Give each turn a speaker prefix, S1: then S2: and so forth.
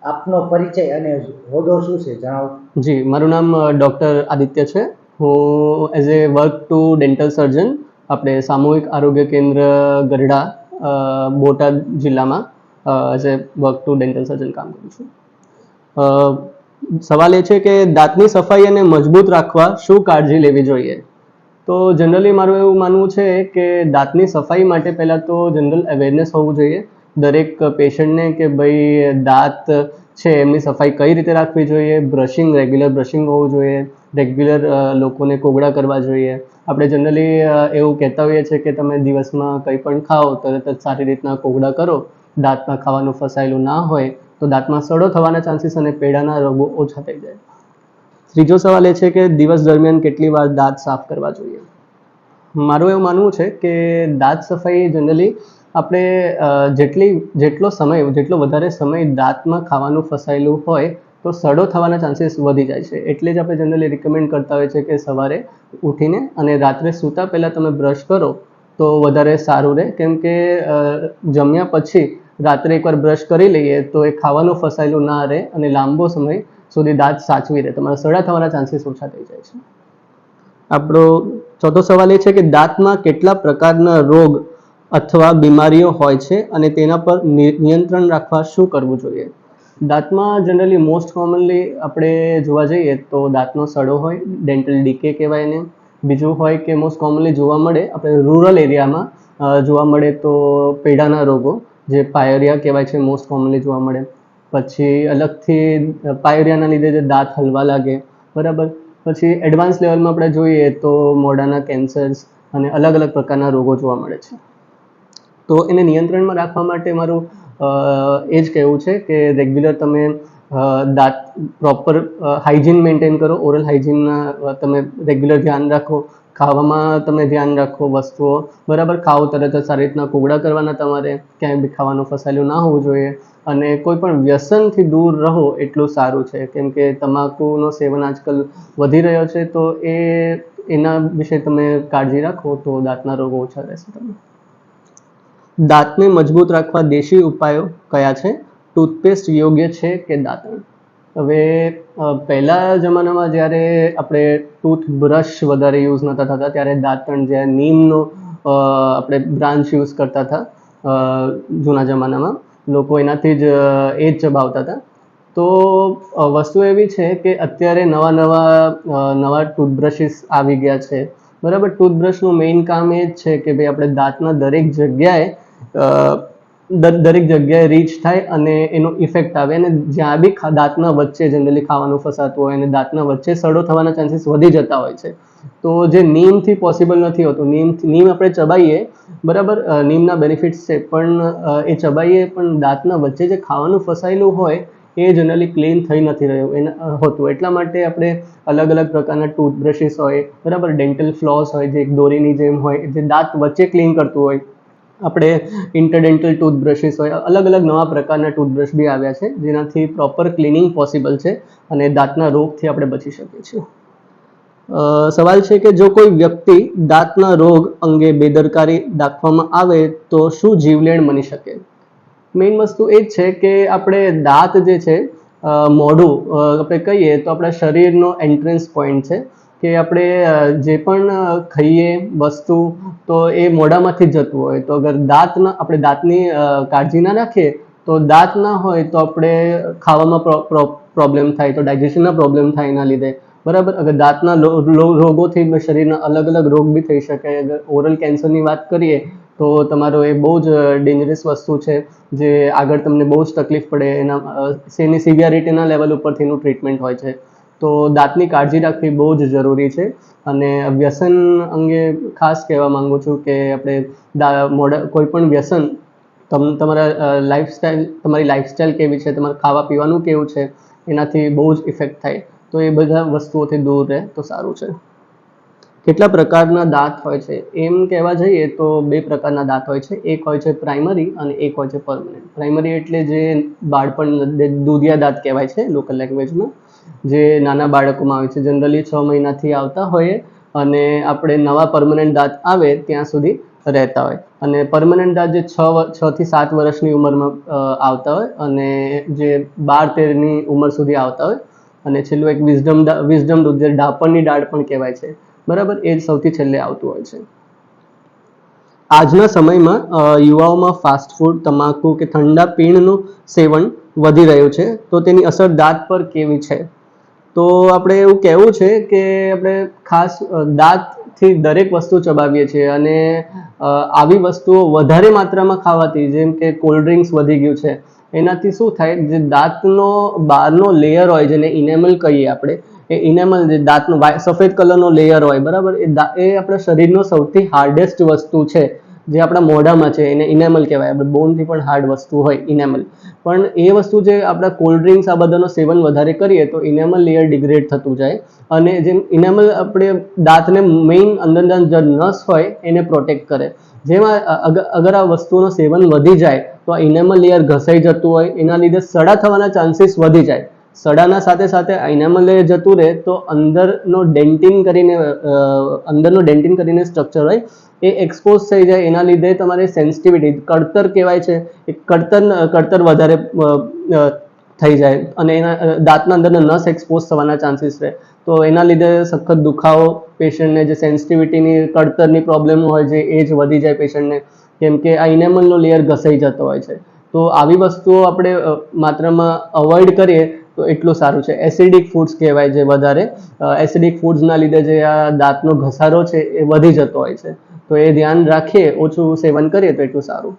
S1: આપનો પરિચય અને હોદ્દો શું છે જણાવો.
S2: જી, મારું નામ ડૉક્ટર આદિત્ય છે. હું as a work to dental સર્જન આપણે સામૂહિક આરોગ્ય કેન્દ્ર ગઢડા બોટાદ જિલ્લામાં as a work to dental સર્જન કામ કરું છું. સવાલ એ છે કે દાંતની સફાઈ અને મજબૂત રાખવા શું કાળજી લેવી જોઈએ. તો જનરલી મારું એવું માનવું છે કે દાંતની સફાઈ માટે પહેલાં તો જનરલ અવેરનેસ હોવું જોઈએ દરેક પેશન્ટને કે ભાઈ દાંત છે એમની સફાઈ કઈ રીતે રાખવી જોઈએ. રેગ્યુલર બ્રશિંગ હોવું જોઈએ. રેગ્યુલર લોકોને કોગળા કરવા જોઈએ. આપણે જનરલી એવું કહેતા હોઈએ છીએ કે તમે દિવસમાં કંઈ પણ ખાઓ તરત જ સારી રીતના કોગળા કરો, દાંતમાં ખાવાનું ફસાયેલું ના હોય તો દાંતમાં સડો થવાના ચાન્સીસ અને પેઢાના રોગો ઓછા થઈ જાય. ત્રીજો સવાલ એ છે કે દિવસ દરમિયાન કેટલી વાર દાંત સાફ કરવા જોઈએ. મારું એવું માનવું છે કે દાંત સફાઈ જનરલી આપણે જેટલો વધારે સમય દાંતમાં ખાવાનું ફસાયેલું હોય તો સડો થવાના ચાન્સીસ વધી જાય છે. એટલે જ આપણે જનરલી રિકમેન્ડ કરતા હોઈએ છીએ કે સવારે ઉઠીને અને રાત્રે સૂતા પહેલાં તમે બ્રશ કરો તો વધારે સારું રહે. કેમ કે જમ્યા પછી રાત્રે એકવાર બ્રશ કરી લઈએ તો એ ખાવાનું ફસાયેલું ના રહે અને લાંબો સમય સુધી દાંત સાચવી રહે. તમારા સડા થવાના ચાન્સીસ ઓછા થઈ જાય છે. આપણો ચોથો સવાલ એ છે કે દાંતમાં કેટલા પ્રકારના રોગ અથવા બીમારીઓ હોય છે અને તેના પર નિયંત્રણ રાખવા શું કરવું જોઈએ. દાંતમાં જનરલી મોસ્ટ કોમનલી આપણે જોવા જઈએ તો દાંતનો સડો હોય, ડેન્ટલ ડીકે કહેવાય એને. બીજું હોય કે મોસ્ટ કોમનલી જોવા મળે આપણે રૂરલ એરિયામાં જોવા મળે તો પેઢાના રોગો જે પાયોરિયા કહેવાય છે મોસ્ટ કોમનલી જોવા મળે. પછી અલગથી પાયોરિયાના લીધે જે દાંત હલવા લાગે, બરાબર. પછી એડવાન્સ લેવલમાં આપણે જોઈએ તો મોઢાના કેન્સર્સ અને અલગ અલગ પ્રકારના રોગો જોવા મળે છે. તો એને નિયંત્રણમાં રાખવા માટે મારું એ જ કહેવું છે કે રેગ્યુલર તમે દાંત પ્રોપર હાઇજીન મેન્ટેન કરો. ઓરલ હાઇજીનના તમે રેગ્યુલર ધ્યાન રાખો. ખાવામાં તમે ધ્યાન રાખો વસ્તુઓ, બરાબર. ખાઓ તરત જ સારી રીતના કોગળા કરવાના, તમારે ક્યાંય બી ખાવાનું ફસાયેલું ના હોવું જોઈએ. અને કોઈ પણ વ્યસનથી દૂર રહો એટલું સારું છે. કેમ કે તમાકુનો સેવન આજકાલ વધી રહ્યો છે તો એના વિશે તમે કાળજી રાખો તો દાંતના રોગો ઓછા રહેશે. તમે દાંતને મજબૂત રાખવા દેશી ઉપાયો કયા છે. ટૂથપેસ્ટ યોગ્ય છે કે દાંતણ. હવે પહેલા જમાનામાં જ્યારે આપણે ટૂથબ્રશ વધારે યુઝ નહોતા થતા ત્યારે દાંતણ જે નીમનો આપણે બ્રાન્ચ યુઝ કરતા હતા. જૂના જમાનામાં લોકો એનાથી જ એ જ ચબાવતા હતા. તો વસ્તુ એવી છે કે અત્યારે નવા ટૂથબ્રશિસ આવી ગયા છે, બરાબર. ટૂથબ્રશનું મેઇન કામ એ જ છે કે ભાઈ આપણે દાંતના દરેક જગ્યાએ રીચ થાય અને એનો ઇફેક્ટ આવે. અને જ્યાં બી દાંતના વચ્ચે જનરલી ખાવાનું ફસાતું હોય અને દાંતના વચ્ચે સડો થવાના ચાન્સીસ વધી જતા હોય છે. તો જે નીમથી પોસિબલ નથી હોતું. નીમ આપણે ચબાઈએ, બરાબર. નીમના બેનિફિટ્સ છે પણ એ ચબાઈએ પણ દાંતના વચ્ચે જે ખાવાનું ફસાયેલું હોય એ જનરલી ક્લીન થઈ નથી રહ્યું હોતું. એટલા માટે આપણે અલગ અલગ પ્રકારના ટૂથબ્રશિસ હોય, બરાબર. ડેન્ટલ ફ્લોસ હોય જે એક દોરીની જેમ હોય જે દાંત વચ્ચે ક્લીન કરતું હોય. આપણે ઇન્ટરડેન્ટલ ટૂથબ્રશિસ હોય. અલગ અલગ નવા પ્રકારના ટૂથબ્રશ બી આવ્યા છે જેનાથી પ્રોપર ક્લિનિંગ પોસિબલ છે અને દાંતના રોગથી આપણે બચી શકીએ છીએ. સવાલ છે કે જો કોઈ વ્યક્તિ દાંતના રોગ અંગે બેદરકારી દાખવવામાં આવે તો શું જીવલેણ બની શકે. મેઇન વસ્તુ એ જ છે કે આપણે દાંત જે છે મોઢું આપણે કહીએ તો આપણા શરીરનો એન્ટ્રન્સ પોઈન્ટ છે કે આપણે જે પણ ખાઈએ વસ્તુ તો એ મોઢામાંથી જ જતું હોય. તો અગર આપણે દાંતની કાળજી ના રાખીએ તો દાંત ના હોય તો આપણે ખાવામાં પ્રોબ્લેમ થાય, તો ડાયજેશનના પ્રોબ્લેમ થાય એના લીધે, બરાબર. અગર દાંતના રોગોથી શરીરના અલગ અલગ રોગ બી થઈ શકે. અગર ઓરલ કેન્સરની વાત કરીએ તો તમારો એ બહુ જ ડેન્જરસ વસ્તુ છે જે આગળ તમને બહુ જ તકલીફ પડે. એની સિવિયરિટીના લેવલ ઉપરથી એનું ટ્રીટમેન્ટ હોય છે. તો દાંતની કાળજી રાખવી બહુ જ જરૂરી છે. અને વ્યસન અંગે ખાસ કહેવા માગું છું કે આપણે કોઈ પણ વ્યસન તમારી લાઈફસ્ટાઈલ કેવી છે, તમારે ખાવા પીવાનું કેવું છે એનાથી બહુ જ ઇફેક્ટ થાય. તો એ બધા વસ્તુઓથી દૂર રહે તો સારું છે. કેટલા પ્રકારના દાંત હોય છે. એમ કહેવા જઈએ તો 2 પ્રકારના દાંત હોય છે. એક હોય છે પ્રાઇમરી અને એક હોય છે પરમનન્ટ. પ્રાઇમરી એટલે જે બાળપણ દૂધિયા દાંત કહેવાય છે લોકલ લેંગ્વેજમાં, જે નાના બાળકોમાં આવે છે. જનરલી 6 મહિનાથી આવતા હોય અને આપણે નવા પરમનન્ટ દાંત આવે ત્યાં સુધી રહેતા હોય. અને પરમનન્ટ દાંત જે 6 થી 7 વર્ષની ઉંમરમાં આવતા હોય અને જે 12-13ની ઉંમર સુધી આવતા હોય. અને છેલ્લું એક વિઝડમ ટૂથ, જે ડાપણની ડાળ પણ કહેવાય છે, બરાબર, એ સૌથી છેલ્લે આવતું હોય છે. આજના સમયમાં યુવાઓમાં ફાસ્ટ ફૂડ, તમાકુ કે ઠંડા પીણનું સેવન વધી રહ્યું છે, તો તેની અસર દાંત પર કેવી છે? તો આપણે એવું કહેવું છે કે આપણે ખાસ દાંતથી દરેક વસ્તુ ચબાવીએ છીએ અને આવી વસ્તુઓ વધારે માત્રામાં ખાવાથી, જેમ કે કોલ્ડ ડ્રિંક્સ વધી ગયું છે, એનાથી શું થાય, જે દાંતનો બહારનો લેયર હોય, જેને ઇનેમલ કહીએ આપણે, એ ઇનેમલ, જે દાંતનો સફેદ કલરનો લેયર હોય, બરાબર, એ આપણા શરીરનો સૌથી હાર્ડેસ્ટ વસ્તુ છે, જે આપણા મોઢામાં છે, એને ઇનેમલ કહેવાય. આપણે બોનથી પણ હાર્ડ વસ્તુ હોય ઇનેમલ. પણ એ વસ્તુ જે આપણા કોલ્ડ ડ્રિંક્સ આ બધાનું સેવન વધારે કરીએ તો ઇનેમલ લેયર ડિગ્રેડ થતું જાય. અને જેમ ઇનેમલ આપણે દાંતને મેઇન અંદરના જે નસ હોય એને પ્રોટેક્ટ કરે. જેમાં અગર આ વસ્તુનું સેવન વધી જાય તો આ ઇનેમલ લેયર ઘસાઈ જતું હોય, એના લીધે સડા થવાના ચાન્સીસ વધી જાય. સડાના સાથે સાથે ઇનેમલ લેયર જતું રહે તો અંદરનો ડેન્ટિન કરીને સ્ટ્રક્ચર હોય એ એક્સપોઝ થઈ જાય. એના લીધે તમારે સેન્સિટિવિટી, કળતર કહેવાય છે, એ કળતર વધારે થઈ જાય અને એના દાંતના અંદરના નસ એક્સપોઝ થવાના ચાન્સીસ રહે. તો એના લીધે સખત દુખાવો, પેશન્ટને જે સેન્સિટિવિટીની, કળતરની પ્રોબ્લેમ હોય છે એ જ વધી જાય પેશન્ટને, કેમ કે આ ઇનેમલનો લેયર ઘસાઈ જતો હોય છે. તો આવી વસ્તુઓ આપણે માત્રામાં અવોઇડ કરીએ તો એટલું સારું છે. એસિડિક ફૂડ્સ કહેવાય, જે વધારે એસિડિક ફૂડ્સના લીધે જે આ દાંતનો ઘસારો છે એ વધી જતો હોય છે. તો એ ધ્યાન રાખીએ, ઓછું સેવન કરીએ તો એટલું સારું.